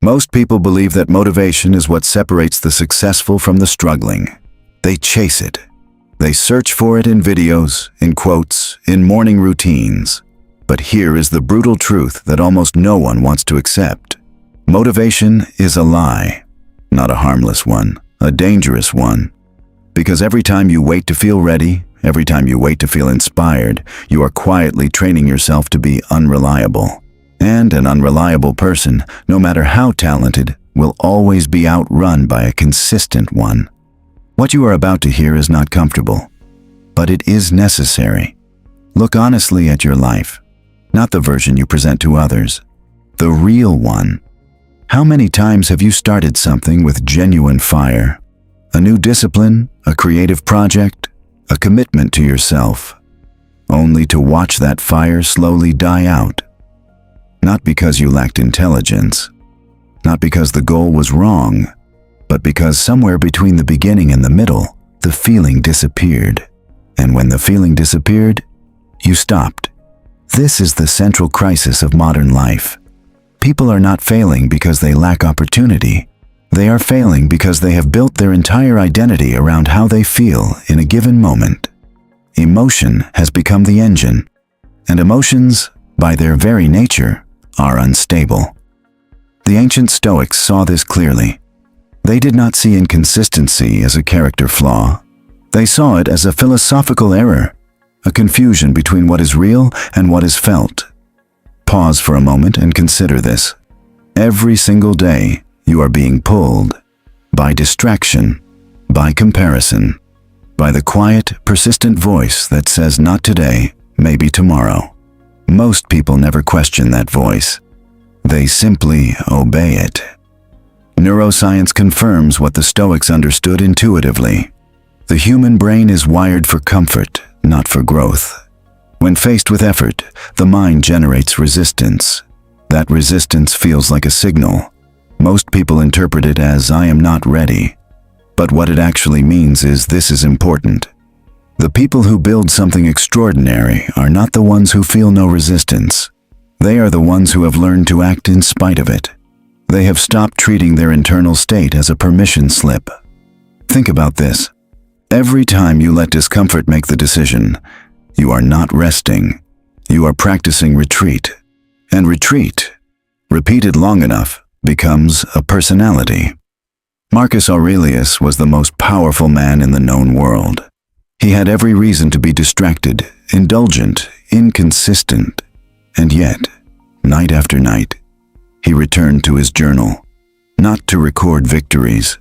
Most people believe that motivation is what separates the successful from the struggling. They chase it. They search for it in videos, in quotes, in morning routines. But here is the brutal truth that almost no one wants to accept. Motivation is a lie. Not a harmless one, a dangerous one. Because every time you wait to feel ready, every time you wait to feel inspired, you are quietly training yourself to be unreliable. And an unreliable person, no matter how talented, will always be outrun by a consistent one. What you are about to hear is not comfortable, but it is necessary. Look honestly at your life, not the version you present to others, the real one. How many times have you started something with genuine fire? A new discipline, a creative project, a commitment to yourself, only to watch that fire slowly die out? Not because you lacked intelligence, not because the goal was wrong, but because somewhere between the beginning and the middle, the feeling disappeared. And when the feeling disappeared, you stopped. This is the central crisis of modern life. People are not failing because they lack opportunity. They are failing because they have built their entire identity around how they feel in a given moment. Emotion has become the engine, and emotions, by their very nature, are unstable. The ancient Stoics saw this clearly. They did not see inconsistency as a character flaw. They saw it as a philosophical error, a confusion between what is real and what is felt. Pause for a moment and consider this. Every single day, you are being pulled by distraction, by comparison, by the quiet, persistent voice that says not today, maybe tomorrow. Most people never question that voice. They simply obey it. Neuroscience confirms what the Stoics understood intuitively. The human brain is wired for comfort, not for growth. When faced with effort, the mind generates resistance. That resistance feels like a signal. Most people interpret it as "I am not ready." But what it actually means is this is important. The people who build something extraordinary are not the ones who feel no resistance. They are the ones who have learned to act in spite of it. They have stopped treating their internal state as a permission slip. Think about this. Every time you let discomfort make the decision, you are not resting. You are practicing retreat. And retreat, repeated long enough, becomes a personality. Marcus Aurelius was the most powerful man in the known world. He had every reason to be distracted, indulgent, inconsistent. And yet, night after night, he returned to his journal, not to record victories,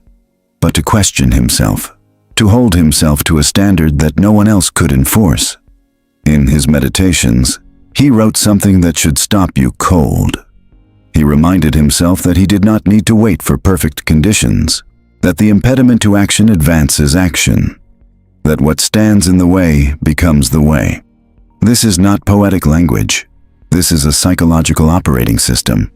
but to question himself, to hold himself to a standard that no one else could enforce. In his meditations, he wrote something that should stop you cold. He reminded himself that he did not need to wait for perfect conditions, that the impediment to action advances action, that what stands in the way becomes the way. This is not poetic language. This is a psychological operating system.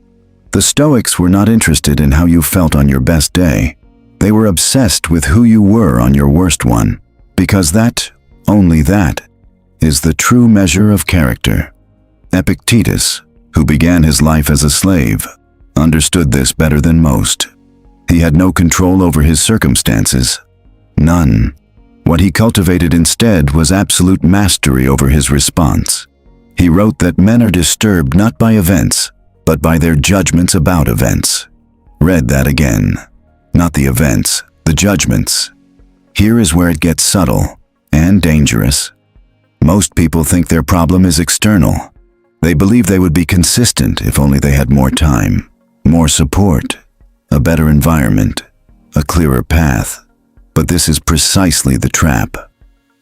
The Stoics were not interested in how you felt on your best day. They were obsessed with who you were on your worst one, because that, only that, is the true measure of character. Epictetus, who began his life as a slave, understood this better than most. He had no control over his circumstances. None. What he cultivated instead was absolute mastery over his response. He wrote that men are disturbed not by events, but by their judgments about events. Read that again. Not the events, the judgments. Here is where it gets subtle and dangerous. Most people think their problem is external. They believe they would be consistent if only they had more time, more support, a better environment, a clearer path. But this is precisely the trap.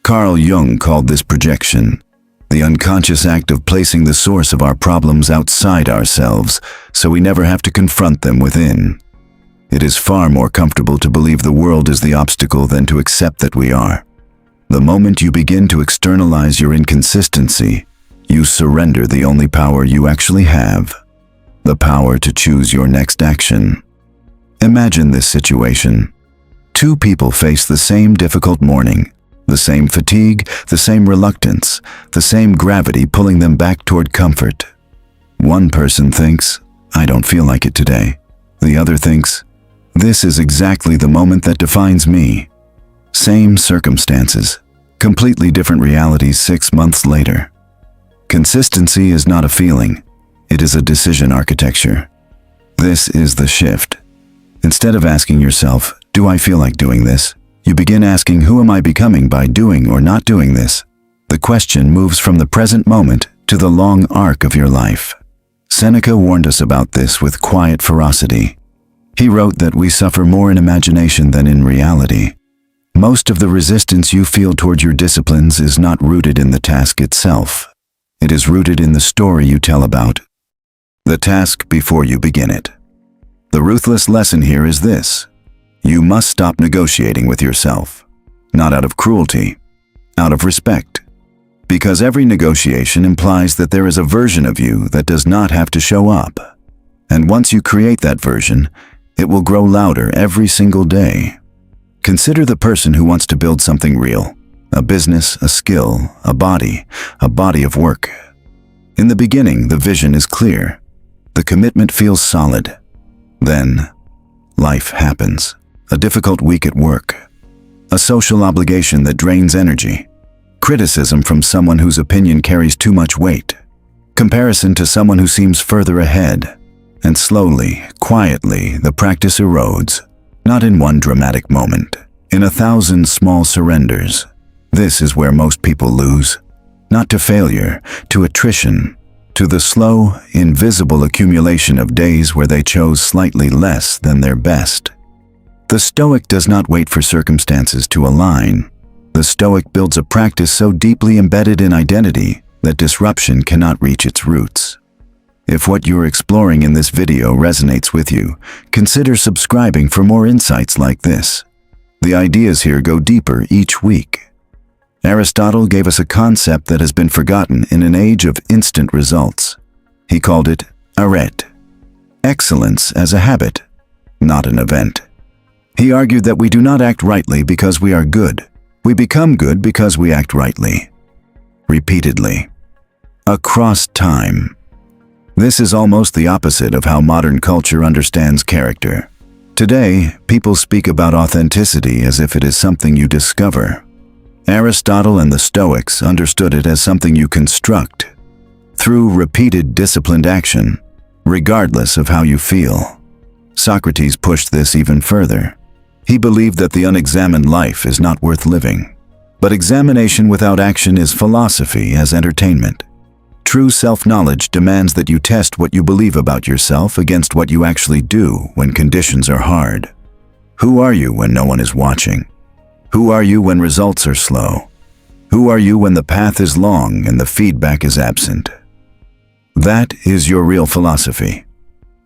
Carl Jung called this projection, the unconscious act of placing the source of our problems outside ourselves, so we never have to confront them within. It is far more comfortable to believe the world is the obstacle than to accept that we are. The moment you begin to externalize your inconsistency, you surrender the only power you actually have, the power to choose your next action. Imagine this situation. Two people face the same difficult morning, the same fatigue, the same reluctance, the same gravity pulling them back toward comfort. One person thinks, "I don't feel like it today." The other thinks, "This is exactly the moment that defines me." Same circumstances, completely different realities 6 months later. Consistency is not a feeling, it is a decision architecture. This is the shift. Instead of asking yourself, "Do I feel like doing this?" you begin asking, "Who am I becoming by doing or not doing this?" The question moves from the present moment to the long arc of your life. Seneca warned us about this with quiet ferocity. He wrote that we suffer more in imagination than in reality. Most of the resistance you feel toward your disciplines is not rooted in the task itself. It is rooted in the story you tell about the task before you begin it. The ruthless lesson here is this: you must stop negotiating with yourself, not out of cruelty, out of respect. Because every negotiation implies that there is a version of you that does not have to show up. And once you create that version, it will grow louder every single day. Consider the person who wants to build something real, a business, a skill, a body of work. In the beginning, the vision is clear. The commitment feels solid. Then, life happens. A difficult week at work. A social obligation that drains energy. Criticism from someone whose opinion carries too much weight. Comparison to someone who seems further ahead. And slowly, quietly, the practice erodes. Not in one dramatic moment. In 1,000 small surrenders. This is where most people lose. Not to failure, to attrition. To the slow, invisible accumulation of days where they chose slightly less than their best. The Stoic does not wait for circumstances to align. The Stoic builds a practice so deeply embedded in identity that disruption cannot reach its roots. If what you're exploring in this video resonates with you, consider subscribing for more insights like this. The ideas here go deeper each week. Aristotle gave us a concept that has been forgotten in an age of instant results. He called it arete, excellence as a habit, not an event. He argued that we do not act rightly because we are good. We become good because we act rightly. Repeatedly. Across time. This is almost the opposite of how modern culture understands character. Today, people speak about authenticity as if it is something you discover. Aristotle and the Stoics understood it as something you construct, through repeated disciplined action, regardless of how you feel. Socrates pushed this even further. He believed that the unexamined life is not worth living. But examination without action is philosophy as entertainment. True self-knowledge demands that you test what you believe about yourself against what you actually do when conditions are hard. Who are you when no one is watching? Who are you when results are slow? Who are you when the path is long and the feedback is absent? That is your real philosophy.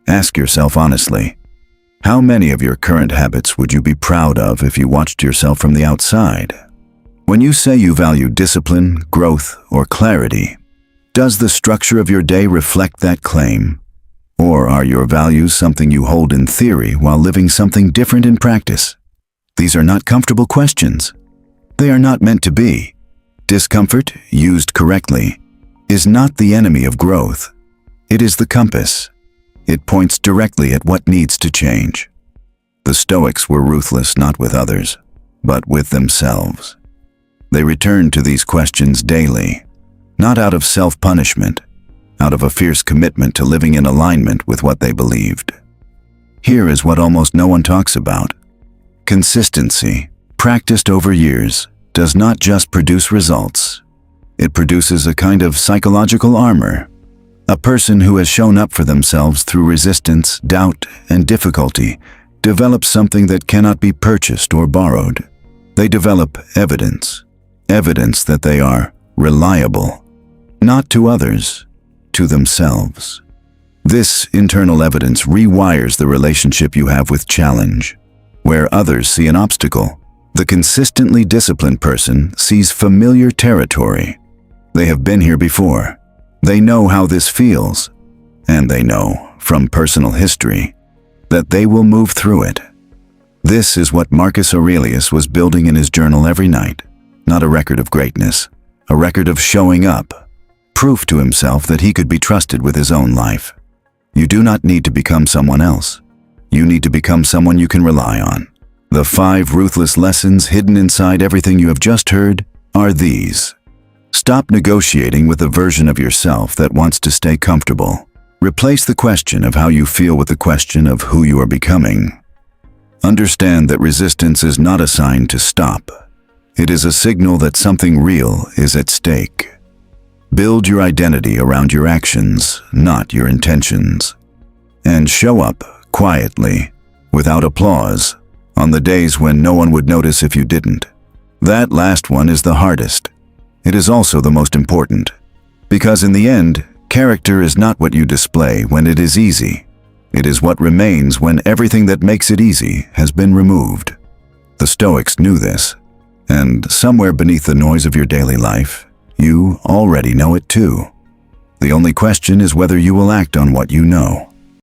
Ask yourself honestly, how many of your current habits would you be proud of if you watched yourself from the outside? When you say you value discipline, growth, or clarity, does the structure of your day reflect that claim? Or are your values something you hold in theory while living something different in practice? These are not comfortable questions. They are not meant to be. Discomfort, used correctly, is not the enemy of growth. It is the compass. It points directly at what needs to change. The Stoics were ruthless not with others, but with themselves. They returned to these questions daily, not out of self-punishment, out of a fierce commitment to living in alignment with what they believed. Here is what almost no one talks about. Consistency, practiced over years, does not just produce results. It produces a kind of psychological armor. A person who has shown up for themselves through resistance, doubt, and difficulty develops something that cannot be purchased or borrowed. They develop evidence that they are reliable, not to others, to themselves. This internal evidence rewires the relationship you have with challenge. Where others see an obstacle, the consistently disciplined person sees familiar territory. They have been here before. They know how this feels, and they know, from personal history, that they will move through it. This is what Marcus Aurelius was building in his journal every night, not a record of greatness, a record of showing up, proof to himself that he could be trusted with his own life. You do not need to become someone else. You need to become someone you can rely on. The 5 ruthless lessons hidden inside everything you have just heard are these. Stop negotiating with the version of yourself that wants to stay comfortable. Replace the question of how you feel with the question of who you are becoming. Understand that resistance is not a sign to stop. It is a signal that something real is at stake. Build your identity around your actions, not your intentions. And show up quietly, without applause, on the days when no one would notice if you didn't. That last one is the hardest. It is also the most important. Because in the end, character is not what you display when it is easy. It is what remains when everything that makes it easy has been removed. The Stoics knew this, and somewhere beneath the noise of your daily life, you already know it too. The only question is whether you will act on what you know.